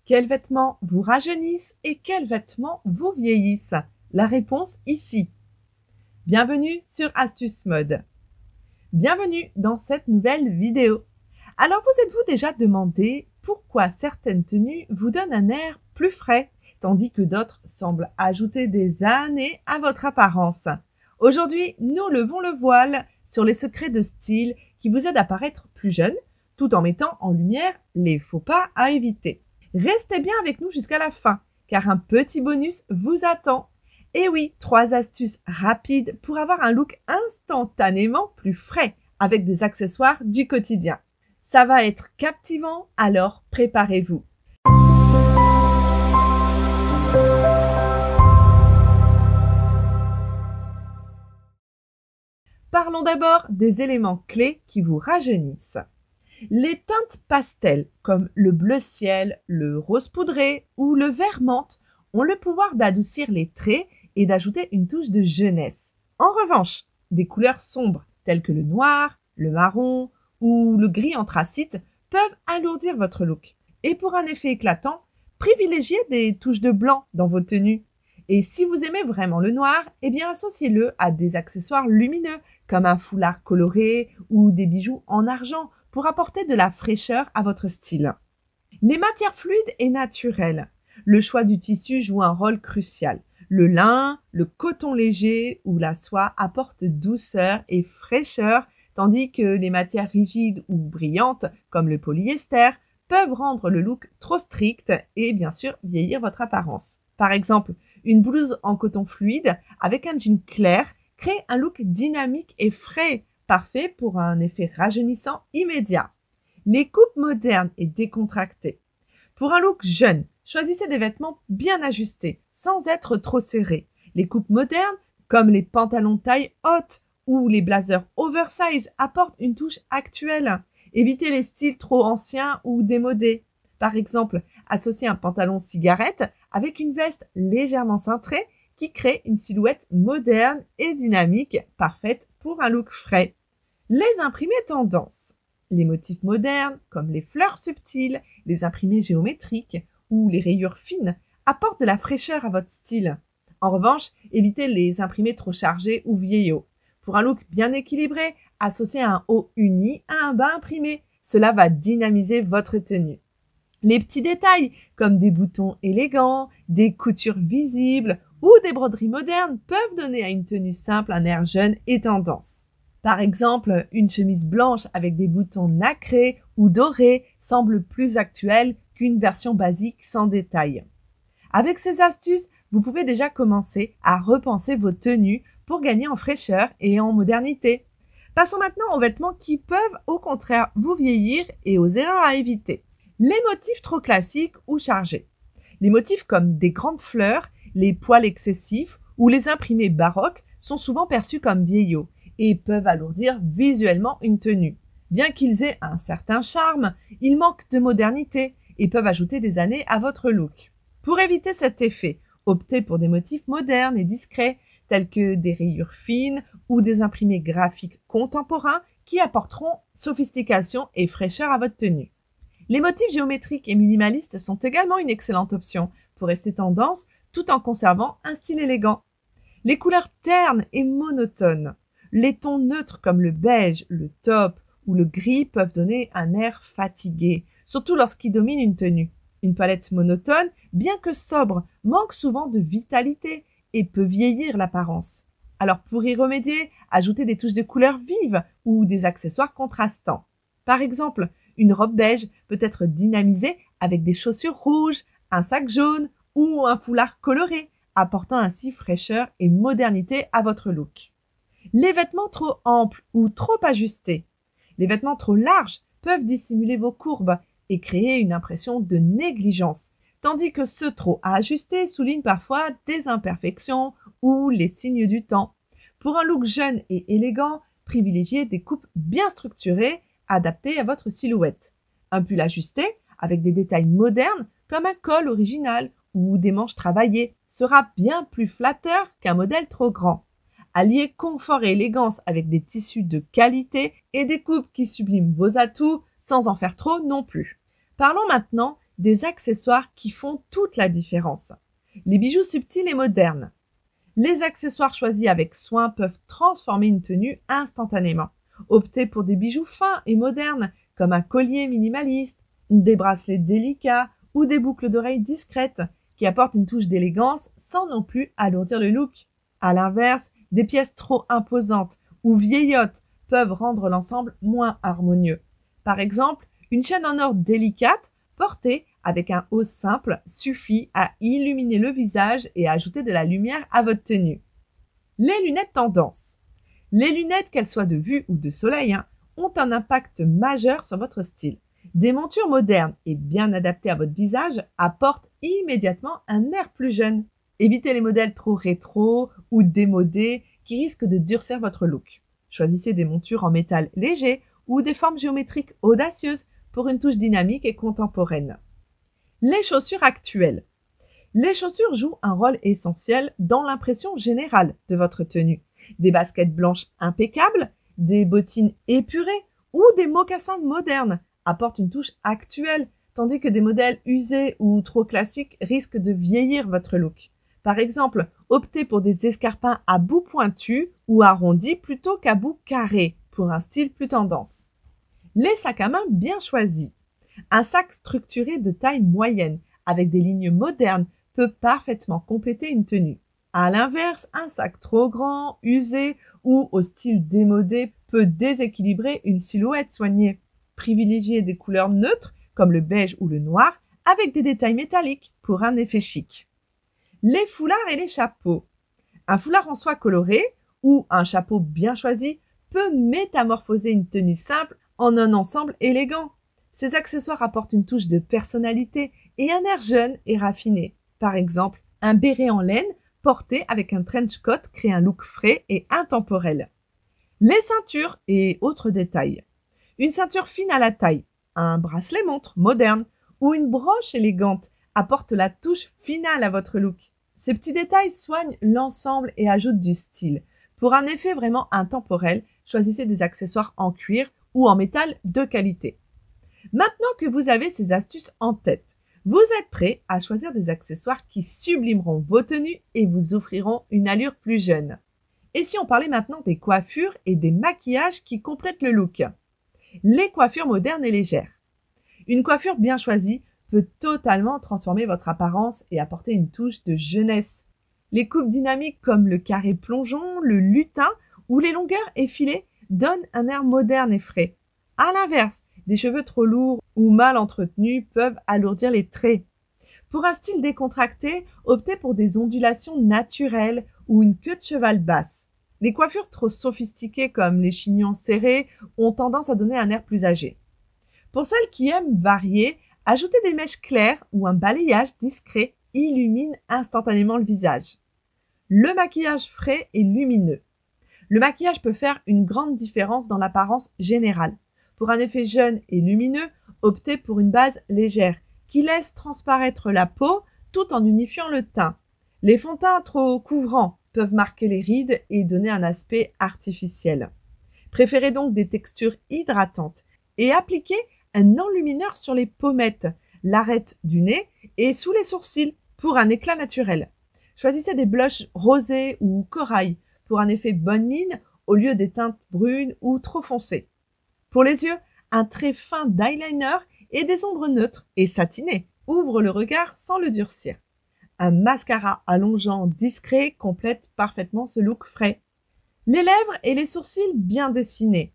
Quels vêtements vous rajeunissent et quels vêtements vous vieillissent? La réponse ici. Bienvenue sur Astuce Mode. Bienvenue dans cette nouvelle vidéo. Alors vous êtes-vous déjà demandé pourquoi certaines tenues vous donnent un air plus frais, tandis que d'autres semblent ajouter des années à votre apparence? Aujourd'hui, nous levons le voile sur les secrets de style qui vous aident à paraître plus jeune, tout en mettant en lumière les faux pas à éviter. Restez bien avec nous jusqu'à la fin, car un petit bonus vous attend. Et oui, 3 astuces rapides pour avoir un look instantanément plus frais, avec des accessoires du quotidien. Ça va être captivant, alors préparez-vous. Parlons d'abord des éléments clés qui vous rajeunissent. Les teintes pastel, comme le bleu ciel, le rose poudré ou le vert menthe, ont le pouvoir d'adoucir les traits et d'ajouter une touche de jeunesse. En revanche, des couleurs sombres, telles que le noir, le marron ou le gris anthracite, peuvent alourdir votre look. Et pour un effet éclatant, privilégiez des touches de blanc dans vos tenues. Et si vous aimez vraiment le noir, eh bien associez-le à des accessoires lumineux, comme un foulard coloré ou des bijoux en argent, pour apporter de la fraîcheur à votre style. Les matières fluides et naturelles. Le choix du tissu joue un rôle crucial. Le lin, le coton léger ou la soie apportent douceur et fraîcheur, tandis que les matières rigides ou brillantes, comme le polyester, peuvent rendre le look trop strict et bien sûr vieillir votre apparence. Par exemple, une blouse en coton fluide avec un jean clair crée un look dynamique et frais, parfait pour un effet rajeunissant immédiat. Les coupes modernes et décontractées. Pour un look jeune, choisissez des vêtements bien ajustés, sans être trop serrés. Les coupes modernes, comme les pantalons taille haute ou les blazers oversize, apportent une touche actuelle. Évitez les styles trop anciens ou démodés. Par exemple, associez un pantalon cigarette avec une veste légèrement cintrée qui crée une silhouette moderne et dynamique, parfaite pour un look frais. Les imprimés tendance. Les motifs modernes, comme les fleurs subtiles, les imprimés géométriques ou les rayures fines, apportent de la fraîcheur à votre style. En revanche, évitez les imprimés trop chargés ou vieillots. Pour un look bien équilibré, associez un haut uni à un bas imprimé. Cela va dynamiser votre tenue. Les petits détails, comme des boutons élégants, des coutures visibles ou des broderies modernes, peuvent donner à une tenue simple un air jeune et tendance. Par exemple, une chemise blanche avec des boutons nacrés ou dorés semble plus actuelle qu'une version basique sans détails. Avec ces astuces, vous pouvez déjà commencer à repenser vos tenues pour gagner en fraîcheur et en modernité. Passons maintenant aux vêtements qui peuvent au contraire vous vieillir et aux erreurs à éviter. Les motifs trop classiques ou chargés. Les motifs comme des grandes fleurs, les poils excessifs ou les imprimés baroques sont souvent perçus comme vieillots et peuvent alourdir visuellement une tenue. Bien qu'ils aient un certain charme, ils manquent de modernité et peuvent ajouter des années à votre look. Pour éviter cet effet, optez pour des motifs modernes et discrets, tels que des rayures fines ou des imprimés graphiques contemporains qui apporteront sophistication et fraîcheur à votre tenue. Les motifs géométriques et minimalistes sont également une excellente option pour rester tendance tout en conservant un style élégant. Les couleurs ternes et monotones. Les tons neutres comme le beige, le taupe ou le gris peuvent donner un air fatigué, surtout lorsqu'ils dominent une tenue. Une palette monotone, bien que sobre, manque souvent de vitalité et peut vieillir l'apparence. Alors pour y remédier, ajoutez des touches de couleurs vives ou des accessoires contrastants. Par exemple, une robe beige peut être dynamisée avec des chaussures rouges, un sac jaune ou un foulard coloré, apportant ainsi fraîcheur et modernité à votre look. Les vêtements trop amples ou trop ajustés. Les vêtements trop larges peuvent dissimuler vos courbes et créer une impression de négligence, tandis que ceux trop ajustés soulignent parfois des imperfections ou les signes du temps. Pour un look jeune et élégant, privilégiez des coupes bien structurées, adaptées à votre silhouette. Un pull ajusté, avec des détails modernes, comme un col original ou des manches travaillées, sera bien plus flatteur qu'un modèle trop grand. Alliez confort et élégance avec des tissus de qualité et des coupes qui subliment vos atouts sans en faire trop non plus. Parlons maintenant des accessoires qui font toute la différence. Les bijoux subtils et modernes. Les accessoires choisis avec soin peuvent transformer une tenue instantanément. Optez pour des bijoux fins et modernes, comme un collier minimaliste, des bracelets délicats ou des boucles d'oreilles discrètes qui apportent une touche d'élégance sans non plus alourdir le look. À l'inverse, des pièces trop imposantes ou vieillottes peuvent rendre l'ensemble moins harmonieux. Par exemple, une chaîne en or délicate portée avec un haut simple suffit à illuminer le visage et à ajouter de la lumière à votre tenue. Les lunettes tendance. Les lunettes, qu'elles soient de vue ou de soleil, ont un impact majeur sur votre style. Des montures modernes et bien adaptées à votre visage apportent immédiatement un air plus jeune. Évitez les modèles trop rétro ou démodés qui risquent de durcir votre look. Choisissez des montures en métal léger ou des formes géométriques audacieuses pour une touche dynamique et contemporaine. Les chaussures actuelles. Les chaussures jouent un rôle essentiel dans l'impression générale de votre tenue. Des baskets blanches impeccables, des bottines épurées ou des mocassins modernes apportent une touche actuelle, tandis que des modèles usés ou trop classiques risquent de vieillir votre look. Par exemple, optez pour des escarpins à bout pointu ou arrondis plutôt qu'à bout carré pour un style plus tendance. Les sacs à main bien choisis. Un sac structuré de taille moyenne avec des lignes modernes peut parfaitement compléter une tenue. À l'inverse, un sac trop grand, usé ou au style démodé peut déséquilibrer une silhouette soignée. Privilégiez des couleurs neutres comme le beige ou le noir avec des détails métalliques pour un effet chic. Les foulards et les chapeaux. Un foulard en soie coloré ou un chapeau bien choisi peut métamorphoser une tenue simple en un ensemble élégant. Ces accessoires apportent une touche de personnalité et un air jeune et raffiné. Par exemple, un béret en laine porté avec un trench coat crée un look frais et intemporel. Les ceintures et autres détails. Une ceinture fine à la taille, un bracelet montre moderne ou une broche élégante apporte la touche finale à votre look. Ces petits détails soignent l'ensemble et ajoutent du style. Pour un effet vraiment intemporel, choisissez des accessoires en cuir ou en métal de qualité. Maintenant que vous avez ces astuces en tête, vous êtes prêt à choisir des accessoires qui sublimeront vos tenues et vous offriront une allure plus jeune. Et si on parlait maintenant des coiffures et des maquillages qui complètent le look? Les coiffures modernes et légères. Une coiffure bien choisie peut totalement transformer votre apparence et apporter une touche de jeunesse. Les coupes dynamiques comme le carré plongeon, le lutin ou les longueurs effilées donnent un air moderne et frais. À l'inverse, des cheveux trop lourds ou mal entretenus peuvent alourdir les traits. Pour un style décontracté, optez pour des ondulations naturelles ou une queue de cheval basse. Les coiffures trop sophistiquées comme les chignons serrés ont tendance à donner un air plus âgé. Pour celles qui aiment varier, ajoutez des mèches claires ou un balayage discret illumine instantanément le visage. Le maquillage frais et lumineux. Le maquillage peut faire une grande différence dans l'apparence générale. Pour un effet jeune et lumineux, optez pour une base légère qui laisse transparaître la peau tout en unifiant le teint. Les fonds de teint trop couvrants peuvent marquer les rides et donner un aspect artificiel. Préférez donc des textures hydratantes et appliquez un enlumineur sur les pommettes, l'arête du nez et sous les sourcils pour un éclat naturel. Choisissez des blushs rosés ou corail pour un effet bonne mine au lieu des teintes brunes ou trop foncées. Pour les yeux, un trait fin d'eyeliner et des ombres neutres et satinées ouvrent le regard sans le durcir. Un mascara allongeant discret complète parfaitement ce look frais. Les lèvres et les sourcils bien dessinés.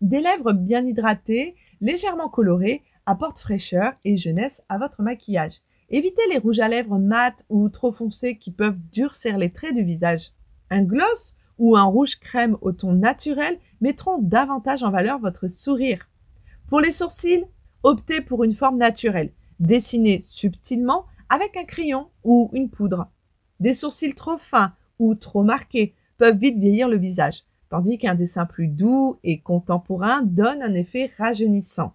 Des lèvres bien hydratées, légèrement colorées, apportent fraîcheur et jeunesse à votre maquillage. Évitez les rouges à lèvres mat ou trop foncés qui peuvent durcir les traits du visage. Un gloss ou un rouge crème au ton naturel mettront davantage en valeur votre sourire. Pour les sourcils, optez pour une forme naturelle, dessinée subtilement avec un crayon ou une poudre. Des sourcils trop fins ou trop marqués peuvent vite vieillir le visage, tandis qu'un dessin plus doux et contemporain donne un effet rajeunissant.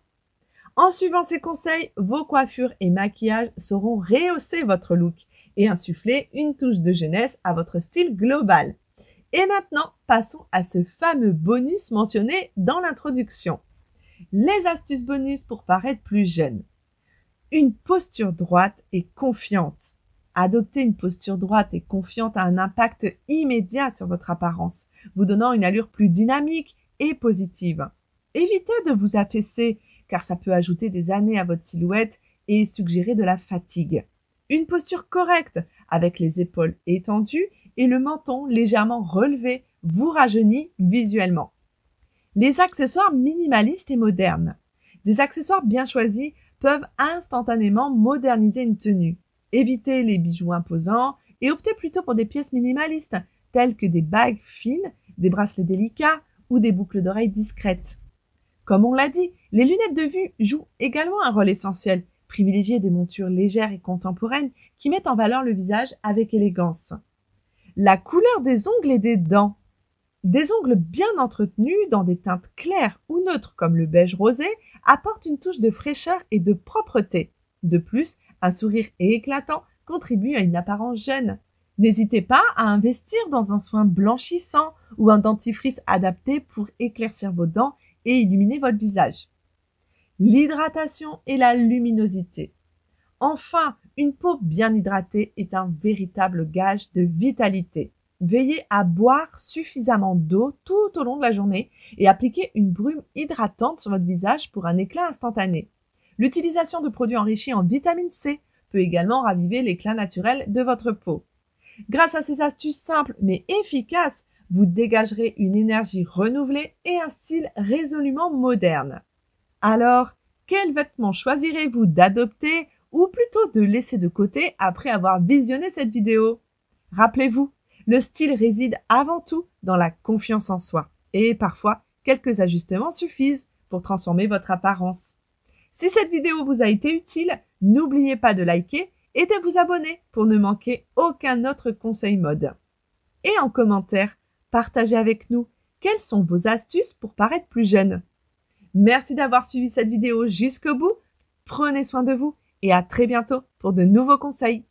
En suivant ces conseils, vos coiffures et maquillages sauront rehausser votre look et insuffler une touche de jeunesse à votre style global. Et maintenant, passons à ce fameux bonus mentionné dans l'introduction. Les astuces bonus pour paraître plus jeune. Une posture droite et confiante. Adopter une posture droite et confiante a un impact immédiat sur votre apparence, vous donnant une allure plus dynamique et positive. Évitez de vous affaisser, car ça peut ajouter des années à votre silhouette et suggérer de la fatigue. Une posture correcte, avec les épaules étendues et le menton légèrement relevé, vous rajeunit visuellement. Les accessoires minimalistes et modernes. Des accessoires bien choisis peuvent instantanément moderniser une tenue. Évitez les bijoux imposants et optez plutôt pour des pièces minimalistes, telles que des bagues fines, des bracelets délicats ou des boucles d'oreilles discrètes. Comme on l'a dit, les lunettes de vue jouent également un rôle essentiel. Privilégiez des montures légères et contemporaines qui mettent en valeur le visage avec élégance. La couleur des ongles et des dents. Des ongles bien entretenus dans des teintes claires ou neutres comme le beige rosé apportent une touche de fraîcheur et de propreté. De plus, un sourire éclatant contribue à une apparence jeune. N'hésitez pas à investir dans un soin blanchissant ou un dentifrice adapté pour éclaircir vos dents et illuminer votre visage. L'hydratation et la luminosité. Enfin, une peau bien hydratée est un véritable gage de vitalité. Veillez à boire suffisamment d'eau tout au long de la journée et appliquez une brume hydratante sur votre visage pour un éclat instantané. L'utilisation de produits enrichis en vitamine C peut également raviver l'éclat naturel de votre peau. Grâce à ces astuces simples mais efficaces, vous dégagerez une énergie renouvelée et un style résolument moderne. Alors, quels vêtements choisirez-vous d'adopter ou plutôt de laisser de côté après avoir visionné cette vidéo? Rappelez-vous, le style réside avant tout dans la confiance en soi et parfois quelques ajustements suffisent pour transformer votre apparence. Si cette vidéo vous a été utile, n'oubliez pas de liker et de vous abonner pour ne manquer aucun autre conseil mode. Et en commentaire, partagez avec nous quelles sont vos astuces pour paraître plus jeune. Merci d'avoir suivi cette vidéo jusqu'au bout. Prenez soin de vous et à très bientôt pour de nouveaux conseils.